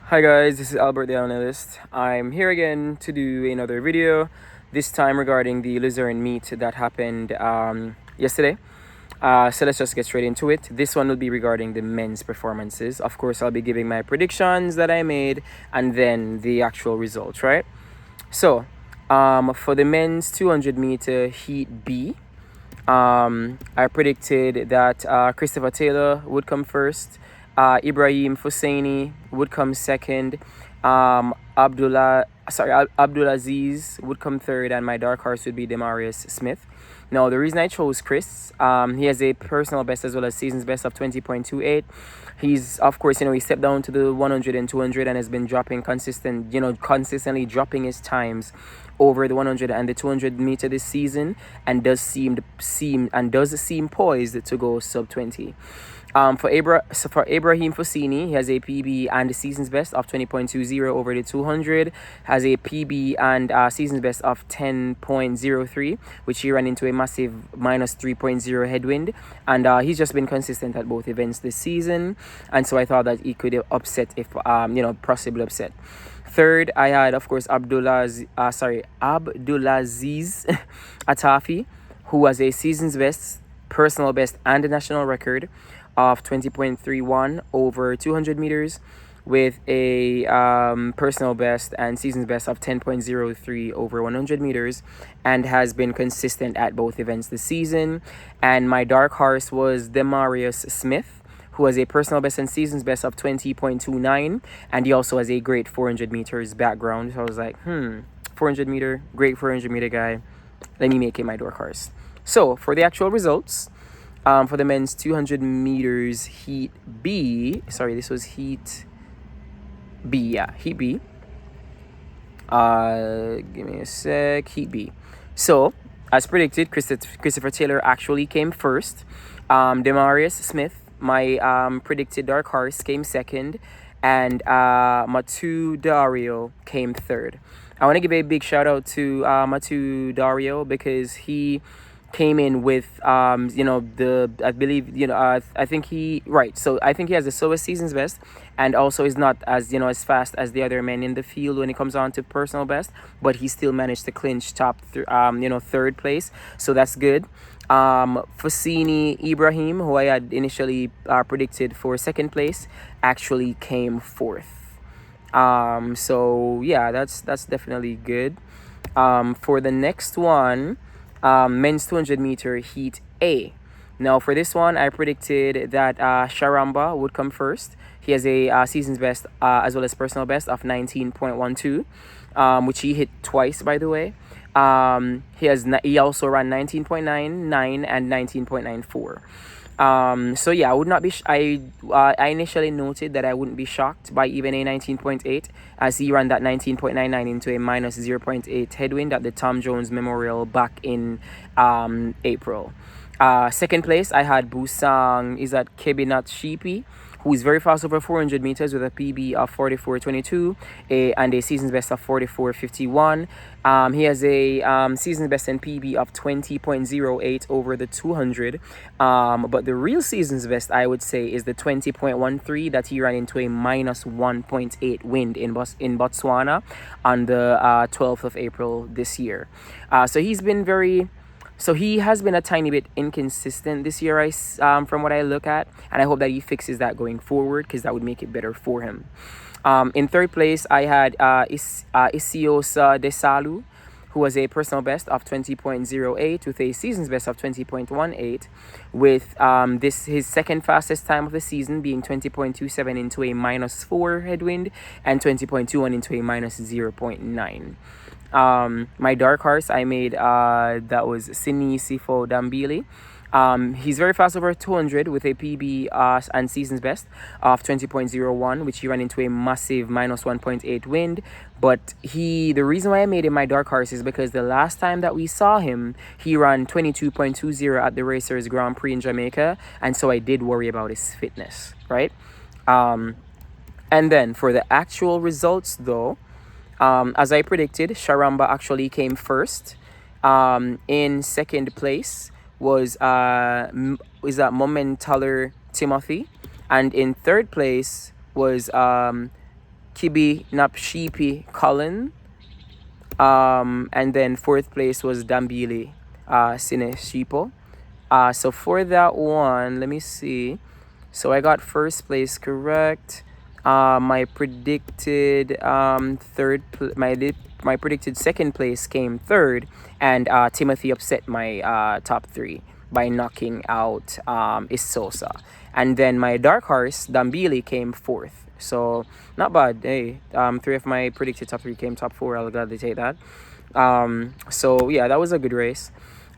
Hi guys, this is Albert the Analyst. I'm here again to do another video, this time regarding the lizard meet that happened yesterday. So let's just get straight into it. This one will be regarding the men's performances. Of course, I'll be giving my predictions that I made and then the actual results, right? So, for the men's 200 meter heat B, I predicted that Christopher Taylor would come first, Ibrahim Hosseini would come second, Abdulaziz would come third, and my dark horse would be Demarius Smith. Now, the reason I chose Chris, he has a personal best as well as season's best of 20.28. He's, of course, he stepped down to the 100 and 200 and has been dropping consistently dropping his times over the 100 and the 200 meter this season, and does seem poised to go sub 20. For Ibrahim Hosseini, he has a PB and the season's best of 20.20 over the 200, has a PB and season's best of 10.03, which he ran into a massive minus 3.0 headwind, and he's just been consistent at both events this season, and so I thought that he could upset, if possibly upset. Third, I had, of course, Abdulaziz Atafi, who has a season's best, personal best, and a national record of 20.31 over 200 meters, with a personal best and season's best of 10.03 over 100 meters, and has been consistent at both events this season. And my dark horse was Demarius Smith, who has a personal best and season's best of 20.29, and he also has a great 400 meters background. So I was like, 400 meter, great 400 meter guy. Let me make it my dark horse. So for the actual results, for the men's 200 meters heat B, this was heat B, heat B. Give me a sec, heat B. So, as predicted, Christopher Taylor actually came first. Demarius Smith, my predicted dark horse, came second, and Matu Dario came third. I want to give a big shout out to Matu Dario, because he came in with I think he has the slowest season's best, and also is not as as fast as the other men in the field when it comes on to personal best, but he still managed to clinch third place, so that's good. Hosseini Ibrahim, who I had initially predicted for second place, actually came fourth. So yeah, that's definitely good. For the next one, men's 200 meter heat A. Now for this one, I predicted that Sharamba would come first. He has a season's best as well as personal best of 19.12, which he hit twice, by the way. He also ran 19.99 and 19.94. So yeah, I would not be. I initially noted that I wouldn't be shocked by even a 19.8, as he ran that 19.99 into a minus 0.8 headwind at the Tom Jones Memorial back in April. Second place, I had Busang Kebinat Shipi, who is very fast over 400 meters with a PB of 44.22 and a season's best of 44.51. He has a season's best and PB of 20.08 over the 200. But the real season's best, I would say, is the 20.13 that he ran into a minus 1.8 wind in Botswana on the 12th of April this year. So he has been a tiny bit inconsistent this year, from what I look at, and I hope that he fixes that going forward, because that would make it better for him. In third place, I had Isiosa Desalu, who has a personal best of 20.08 with a season's best of 20.18, with his second fastest time of the season being 20.27 into a minus 4 headwind and 20.21 into a minus 0.9. My dark horse I made that was Sini Sifo Dambili. He's very fast over 200 with a PB and season's best of 20.01, which he ran into a massive minus 1.8 wind. But the reason why I made him my dark horse is because the last time that we saw him, he ran 22.20 at the Racers Grand Prix in Jamaica, and so I did worry about his fitness, right? And then for the actual results, though, as I predicted, Sharamba actually came first. In second place was Momentaler Timothy, and in third place was Kibi Napshipi Cullen. And then fourth place was Dambili Sine Shipo. So for that one, let me see. So I got first place correct. My predicted my predicted second place came third, and Timothy upset my top three by knocking out Isosa. And then my dark horse Dambili came fourth. So not bad. Hey, three of my predicted top three came top four. I'll gladly take that. So yeah, that was a good race.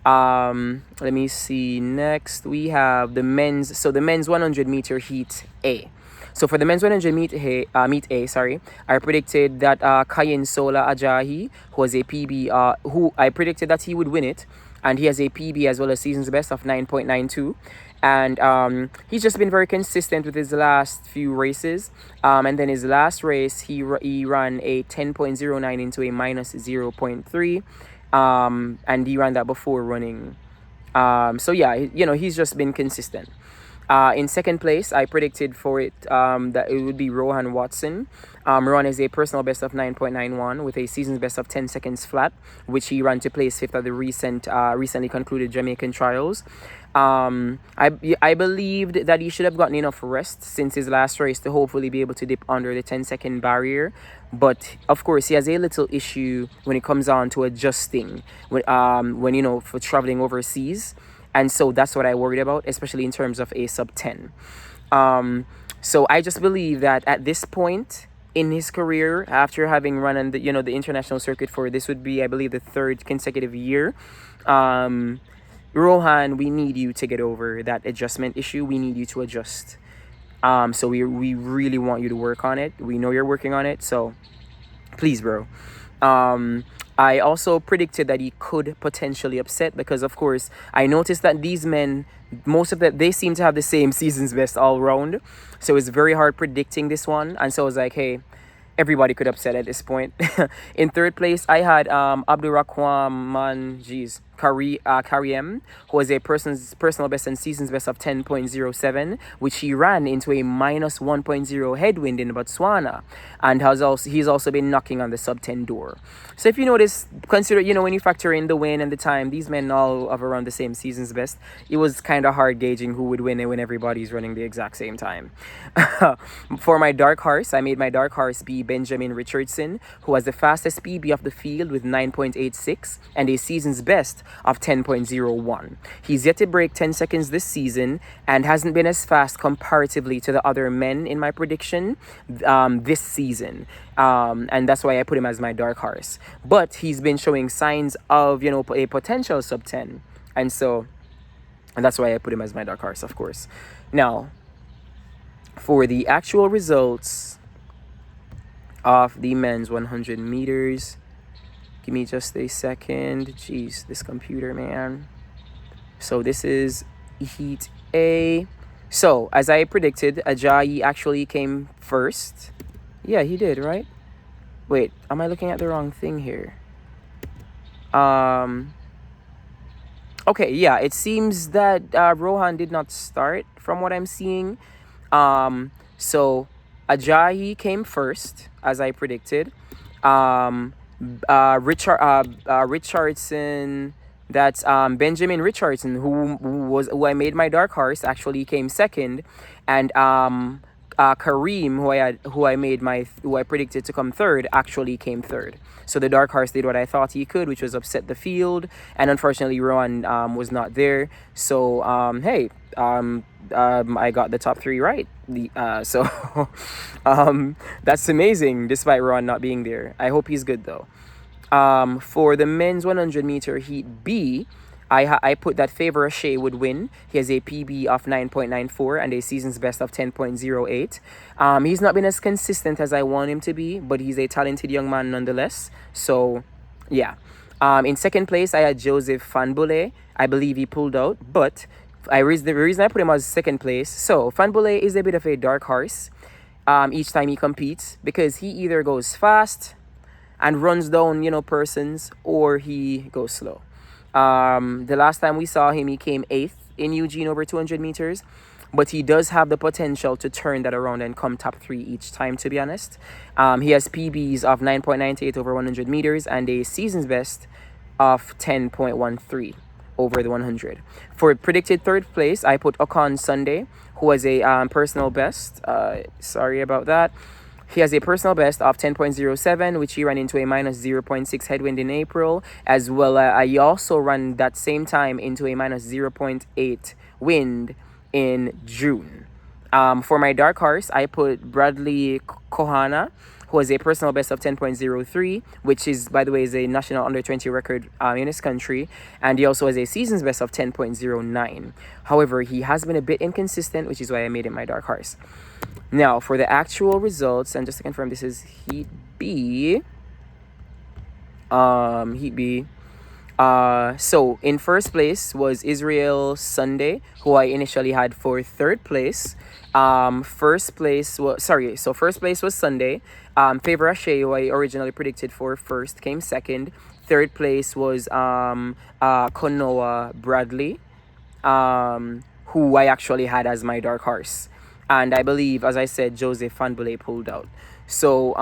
Let me see. Next, we have the men's. So the men's 100-meter heat A. So for the men's 100 meet A, sorry, I predicted that Kayin Sola Ajayi, who was a PB, who I predicted that he would win it, and he has a PB as well as season's best of 9.92. And he's just been very consistent with his last few races. And then his last race, he ran a 10.09 into a minus 0.3. And he ran that before running. So yeah, he's just been consistent. In second place, I predicted for it that it would be Rohan Watson. Rohan has a personal best of 9.91 with a season's best of 10 seconds flat, which he ran to place fifth at the recently concluded Jamaican trials. I believed that he should have gotten enough rest since his last race to hopefully be able to dip under the 10-second barrier. But of course, he has a little issue when it comes on to adjusting when for traveling overseas. And so that's what I worried about, especially in terms of a sub 10. So I just believe that at this point in his career, after having run on the international circuit for this would be, I believe, the third consecutive year, Rohan, we need you to get over that adjustment issue. We need you to adjust. So we really want you to work on it. We know you're working on it. So please, bro. I also predicted that he could potentially upset because, of course, I noticed that these men, most of them, they seem to have the same season's best all round. So it's very hard predicting this one. And so I was like, hey, everybody could upset at this point. In third place, I had Abdurrahman Kariem, who was a personal best and season's best of 10.07, which he ran into a minus 1.0 headwind in Botswana, and he's also been knocking on the sub 10 door. So if you notice, consider when you factor in the win and the time, these men all have around the same season's best. It was kind of hard gauging who would win when everybody's running the exact same time. For my dark horse, I made my dark horse be Benjamin Richardson, who has the fastest PB of the field with 9.86 and a season's best of 10.01. He's yet to break 10 seconds this season and hasn't been as fast comparatively to the other men in my prediction this season. And that's why I put him as my dark horse. But he's been showing signs of, a potential sub 10. And that's why I put him as my dark horse, of course. Now, for the actual results of the men's 100 meters, give me just a second. Jeez, this computer, man. So this is Heat A. So, as I predicted, Ajayi actually came first. Yeah, he did, right? Wait, am I looking at the wrong thing here? Okay, yeah, it seems that Rohan did not start from what I'm seeing. So Ajayi came first, as I predicted. Richardson, that's Benjamin Richardson, who I made my dark horse, actually came second, and Kareem, who I predicted to come third, actually came third. So the dark horse did what I thought he could, which was upset the field, and unfortunately Rohan was not there. So hey, I got the top three right. So that's amazing, despite Rohan not being there. I hope he's good though. For the men's 100 meter heat B, I put that Favor Shea would win. He has a PB of 9.94 and a season's best of 10.08. He's not been as consistent as I want him to be, but he's a talented young man nonetheless. So, yeah. In second place, I had Joseph Fanbule. I believe he pulled out, but the reason I put him as second place. So, Fanbule is a bit of a dark horse each time he competes, because he either goes fast and runs down, persons, or he goes slow. The last time we saw him, he came 8th in Eugene over 200 meters. but he does have the potential to turn that around and come top three each time, to be honest. He has PBs of 9.98 over 100 meters and a season's best of 10.13 over the 100. For predicted third place, I put Ocon Sunday, who has a personal best. Sorry about that. He has a personal best of 10.07, which he ran into a minus 0.6 headwind in April, as well. I also ran that same time into a minus 0.8 wind in June. For my dark horse, I put Bradley Kohana, who has a personal best of 10.03, which is, by the way, is a national under 20 record in his country, and he also has a season's best of 10.09. However, he has been a bit inconsistent, which is why I made him my dark horse. Now, for the actual results, and just to confirm, this is Heat B. Heat B. So in first place was Israel Sunday, who I initially had for third place. First place was Sunday. Favor Ashe, who I originally predicted for first, came second. Third place was Konoa Bradley, who I actually had as my dark horse. And I believe, as I said, Joseph Fanbule pulled out. So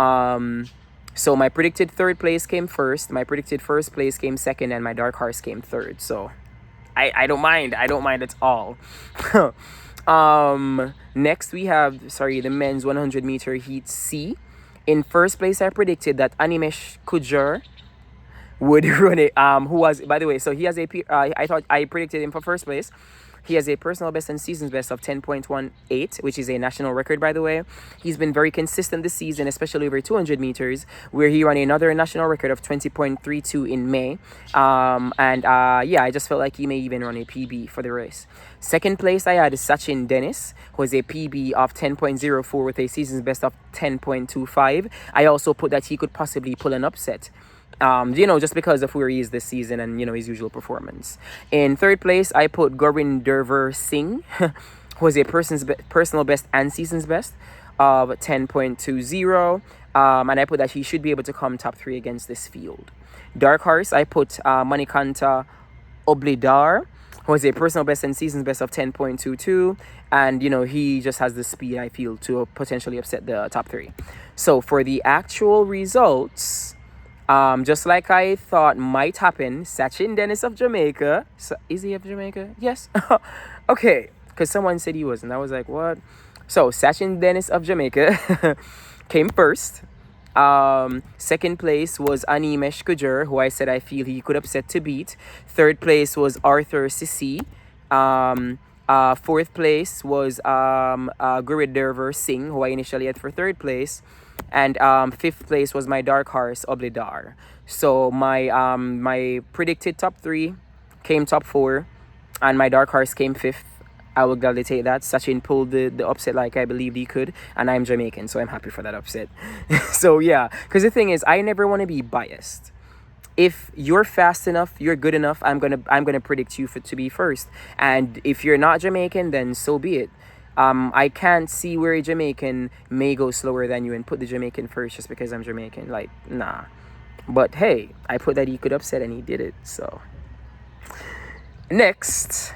my predicted third place came first, my predicted first place came second, and my dark horse came third. So I don't mind. I don't mind at all. Next we have, the men's 100 meter heat C. In first place, I predicted that Animesh Kujur would run it. Who was, by the way, so he has a I thought I predicted him for first place. He has a personal best and season's best of 10.18, which is a national record, by the way. He's been very consistent this season, especially over 200 meters, where he ran another national record of 20.32 in May. I just felt like he may even run a PB for the race. Second place, I had Sachin Dennis, who has a PB of 10.04 with a season's best of 10.25. I also put that he could possibly pull an upset. Just because of where he is this season and, his usual performance. In third place, I put Gurinder Singh, who has a personal best and season's best of 10.20. And I put that he should be able to come top three against this field. Dark horse, I put Manikanta Oblidar, who has a personal best and season's best of 10.22. And, he just has the speed, I feel, to potentially upset the top three. So for the actual results, just like I thought might happen, Sachin Dennis of Jamaica. Is he of Jamaica? Yes. Okay, because someone said he wasn't. I was like, what? So Sachin Dennis of Jamaica came first. Second place was Animesh Kujur, who I said I feel he could upset to beat. Third place was Arthur Sissi. Fourth place was Gurinder Singh, who I initially had for third place. And fifth place was my dark horse, Oblidar. So my predicted top three came top four, and my dark horse came fifth. I will gladly take that. Sachin pulled the upset like I believed he could, and I'm Jamaican, so I'm happy for that upset. So yeah, because the thing is, I never want to be biased. If you're fast enough, you're good enough, I'm gonna predict you to be first. And if you're not Jamaican, then so be it. I can't see where a Jamaican may go slower than you and put the Jamaican first just because I'm Jamaican. Like, nah. But hey, I put that he could upset and he did it. So next,